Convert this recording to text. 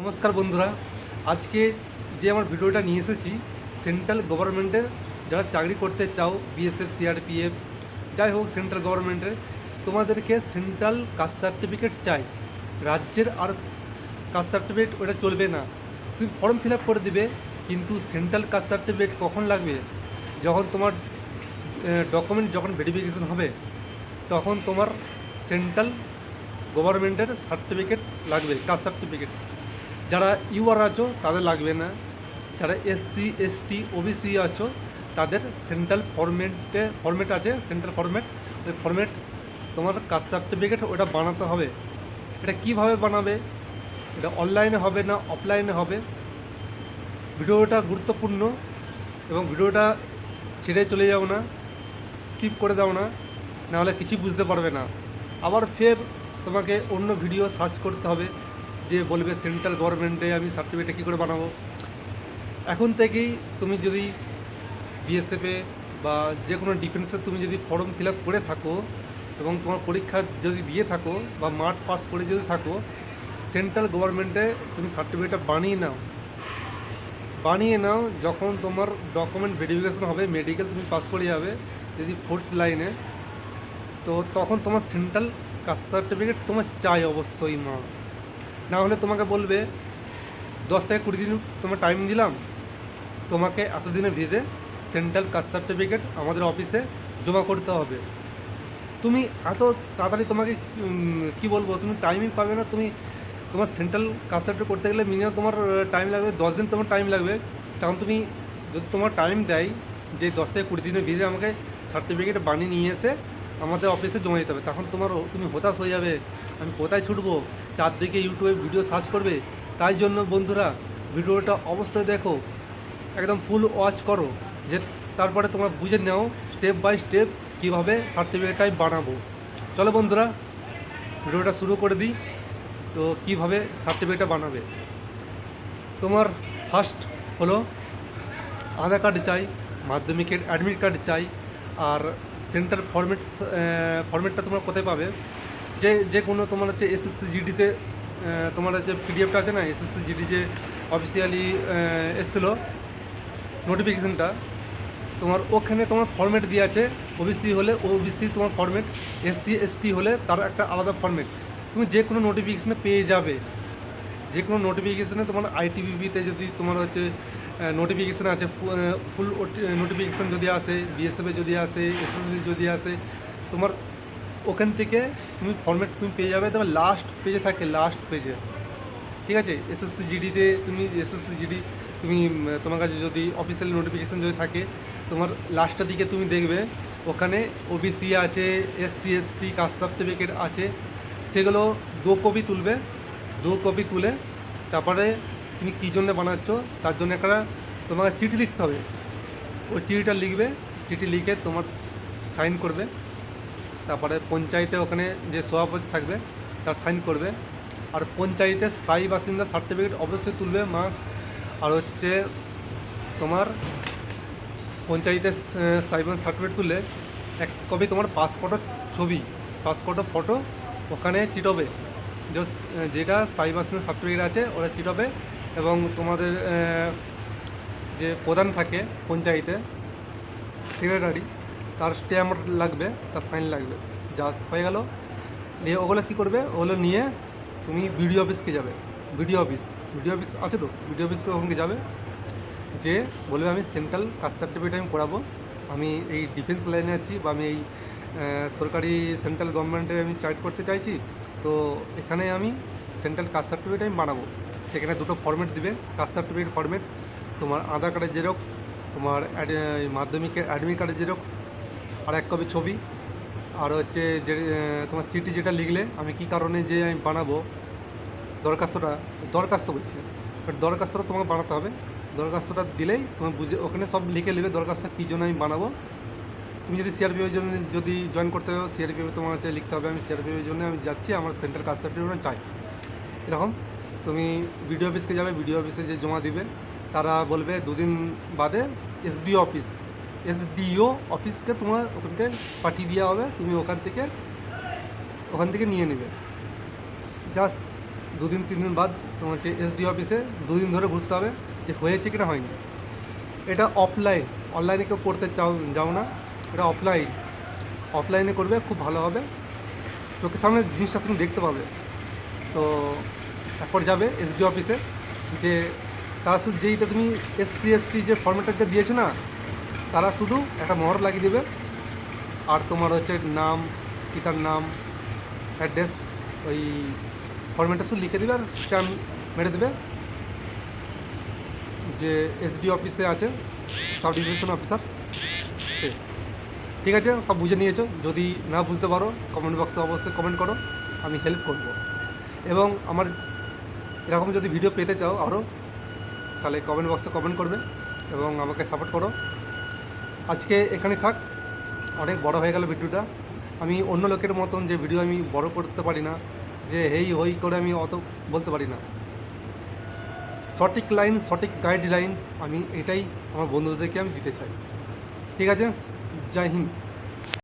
নমস্কার বন্ধুরা, আজকে যে আমার ভিডিওটা নিয়ে এসেছি সেন্ট্রাল গভর্নমেন্টের যারা চাকরি করতে চাও, বিএসএফ, সিআরপিএফ, যাই হোক সেন্ট্রাল গভর্নমেন্টের, তোমাদেরকে সেন্ট্রাল কাস্ট সার্টিফিকেট চাই। রাজ্যের আর কাস্ট সার্টিফিকেট ওটা চলবে না। তুমি ফর্ম ফিল আপ করে দিবে, কিন্তু সেন্ট্রাল কাস্ট সার্টিফিকেট কখন লাগবে? যখন তোমার ডকুমেন্ট যখন ভেরিফিকেশন হবে, তখন তোমার সেন্ট্রাল গভর্নমেন্টের সার্টিফিকেট লাগবে, কাস্ট সার্টিফিকেট। যারা ইউআর আছো তাদের লাগবে না, যারা এসসি এসটি ওবিসি আছো তাদের সেন্ট্রাল ফরম্যাট আছে, সেন্ট্রাল ফরম্যাট, ওই ফরম্যাট তোমার কাস্ট সার্টিফিকেট ওটা বানাতে হবে। এটা কিভাবে বানাবে? এটা অনলাইনে হবে না অফলাইনে হবে? ভিডিওটা গুরুত্বপূর্ণ, এবং ভিডিওটা ছেড়ে চলে যাও না, স্কিপ করে দাও না, নাহলে কিছুই বুঝতে পারবে না। আবার ফের তোমাকে অন্য ভিডিও সার্চ করতে হবে, যে বলবে সেন্ট্রাল গভর্নমেন্টে আমি সার্টিফিকেট কী করে বানাবো। এখন থেকেই তুমি যদি বিএসএফে বা যে কোনো ডিফেন্সে তুমি যদি ফর্ম ফিল আপ করে থাকো এবং তোমার পরীক্ষা যদি দিয়ে থাকো বা মাঠ পাস করে যদি থাকো, সেন্ট্রাল গভর্নমেন্টে তুমি সার্টিফিকেটটা বানিয়ে নাও। যখন তোমার ডকুমেন্ট ভেরিফিকেশন হবে, মেডিকেল তুমি পাস করে যাবে যদি ফোর্থ লাইনে, তো তখন তোমার সেন্ট্রাল কাস্ট সার্টিফিকেট তোমার চাই অবশ্যই মাস। না হলে তোমাকে বলবে 10 থেকে 20 দিন তোমার টাইম দিলাম, তোমাকে এতদিনের ভিতরে সেন্ট্রাল কাস্ট সার্টিফিকেট আমাদের অফিসে জমা করতে হবে। তুমি এত তাড়াতাড়ি তোমাকে কি বলবো, তুমি টাইমই পাবে না। তোমার সেন্ট্রাল কাস্ট সার্টিফিকেট করতে গেলে মিনিমাম তোমার টাইম লাগবে 10 দিন, তোমার টাইম লাগবে। তখন তুমি যদি তোমার টাইম দেয় যে 10 থেকে 20 দিনের ভিতরে আমাকে সার্টিফিকেট বানিয়ে নিয়ে এসে আমাদের অফিসে জমা দিতে হবে, তখন তুমি হতাশ হয়ে যাবে, আমি কোথায় ছুটবো, চারদিকে ইউটিউবে ভিডিও সার্চ করবে। তাই জন্য বন্ধুরা, ভিডিওটা অবশ্যই দেখো, একদম ফুল ওয়াচ করো, যে তারপরে তোমরা বুঝে নাও স্টেপ বাই স্টেপ কীভাবে সার্টিফিকেটটাই বানাবো। চলো বন্ধুরা, ভিডিওটা শুরু করে দিই। তো কিভাবে সার্টিফিকেটটা বানাবে, তোমার ফার্স্ট হলো আধার কার্ড চাই, মাধ্যমিকের অ্যাডমিট কার্ড চাই, আর সেন্ট্রাল ফরম্যাটটা তোমরা কোথায় পাবে? যে কোনো তোমার হচ্ছে এসএসসি জিডিতে তোমার যে পিডিএফটা আছে না, এসএসসি জিডি যে অফিসিয়ালি এসেছিলো নোটিফিকেশানটা, তোমার ওখানে তোমার ফরম্যাট দিয়ে আছে। ওবিসি হলে ওবিসি তোমার ফরম্যাট, এসসি এসটি হলে তার একটা আলাদা ফরম্যাট। তুমি যে কোনো নোটিফিকেশানে পেয়ে যাবে, যে কোনো নোটিফিকেশানে তোমার আইটিবিপিতে যদি তোমার হচ্ছে নোটিফিকেশান আছে, ফুল নোটিফিকেশান যদি আসে, বিএসএফে যদি আসে, এসএসবি যদি আসে, তোমার ওখান থেকে তুমি ফরম্যাট তুমি পেয়ে যাবে। তোমার লাস্ট পেজে থাকে, লাস্ট পেজে, ঠিক আছে? এসএসসি জিডিতে তুমি তোমার কাছে যদি অফিসিয়াল নোটিফিকেশান যদি থাকে, তোমার লাস্টের দিকে তুমি দেখবে ওখানে ওবিসি আছে, এসসি এসটি কাস্ট সার্টিফিকেট আছে। সেগুলো 2 কপি তুলবে, 2 কপি তুলে তারপরে তুমি কী জন্য বানাচ্ছ তার জন্য একটা তোমাকে চিঠি লিখতে হবে। ওই চিঠিটা লিখবে, চিঠি লিখে তোমার সাইন করবে। তারপরে পঞ্চায়েতে ওখানে যে সভাপতি থাকবে তার সাইন করবে। আর পঞ্চায়েতের স্থায়ী বাসিন্দা সার্টিফিকেট অবশ্যই তুলবে মাস। আর হচ্ছে তোমার পঞ্চায়েতের স্থায়ী বাসিন্দা সার্টিফিকেট তুললে 1 কপি তোমার পাসপোর্টের ফটো ওখানে চিটবে, যেটা স্থায়ী বাসিন্দা সার্টিফিকেট আছে ওরা চিটবে। এবং তোমাদের যে প্রধান থাকে পঞ্চায়েতে, সেক্রেটারি, তার স্ট্যাম্প লাগবে, তার সাইন লাগবে। জাস্ট হয়ে গেল। দিয়ে ওগুলো কী করবে, ওগুলো নিয়ে তুমি বিডিও অফিসকে যাবে। বিডিও অফিস আছে তো, বিডিও অফিসকে ওখানে যাবে, যে বলবে আমি সেন্ট্রাল কাস্ট সার্টিফিকেট আমি করাবো, আমি এই ডিফেন্স লাইনে আছি, বা আমি এই সরকারি সেন্ট্রাল গভর্নমেন্টে আমি চাকরি করতে চাইছি, তো এখানে আমি সেন্ট্রাল কাস্ট সার্টিফিকেট আমি বানাবো। সেখানে 2টো ফরম্যাট দিবে, কাস্ট সার্টিফিকেট ফরম্যাট, তোমার আধার কার্ডের জেরক্স, তোমার মাধ্যমিকের অ্যাডমিট কার্ডের জেরক্স, আর 1 কপি ছবি। আর হচ্ছে যে তোমার চিঠি যেটা লিখলে আমি কী কারণে যে আমি বানাবো, দরখাস্ত বলছি, বাট দরখাস্তটা তোমাকে বানাতে হবে। দরখাস্তটা দিলেই তুমি ওখানে সব লিখে নেবে দরখাস্তটা কী জন্য আমি বানাবো। তুমি যদি সিআরপিএফের জন্য যদি জয়েন করতে হবে, সিআরপিএফে তোমার হচ্ছে লিখতে হবে আমি সিআরপিএফের জন্য আমি যাচ্ছি, আমার সেন্ট্রাল কাস্ট সার্টিফিকেট চাই। এরকম তুমি বিডিও অফিসকে যাবে, বিডিও অফিসে যে জমা দিবে, তারা বলবে 2 দিন বাদে এসডিও অফিসকে তোমার ওখানকে পাঠিয়ে দেওয়া হবে। তুমি ওখান থেকে নিয়ে নেবে। জাস্ট 2 দিন 3 দিন বাদ তোমার হচ্ছে এসডি অফিসে 2 দিন ধরে ঘুরতে হবে যে হয়েছে কি না হয়নি। এটা অফলাইন, অনলাইনে কেউ করতে যাও না, এটা অফলাইনে করবে, খুব ভালো হবে, চোখের সামনে জিনিসটা তুমি দেখতে পাবে। তো তারপর যাবে এসডি অফিসে, যে তারা শুধু যেইটা তুমি এসসি এসটি যে ফর্মেটটা যে দিয়েছো না, তারা শুধু একটা মোহর লাগিয়ে দেবে, আর তোমার হচ্ছে নাম, পিতার নাম, অ্যাড্রেস, ওই ফর্মেটটা শুধু লিখে দেবে আর স্ট্যাম্প মেরে দেবে যে এসডি অফিসে আছে সাব ডিভিশন অফিসার। ঠিক আছে, সব বুঝে নিয়েছো। যদি না বুঝতে পারো কমেন্ট বক্সে অবশ্যই কমেন্ট করো, আমি হেল্প করব। এবং আমার এরকম যদি ভিডিও পেতে চাও আরও, তাহলে কমেন্ট বক্সে কমেন্ট করবে এবং আমাকে সাপোর্ট করো। আজকে এখানে থাক, অনেক বড় হয়ে গেল ভিডিওটা। আমি অন্য লোকের মতন যে ভিডিও আমি বড় করতে পারি না, যে হেই হই করে আমি অত বলতে পারি না। সঠিক লাইন, সঠিক গাইডলাইন আমি এটাই আমার বন্ধুদেরকে আমি দিতে চাই। ঠিক আছে, জয় হিন্দ।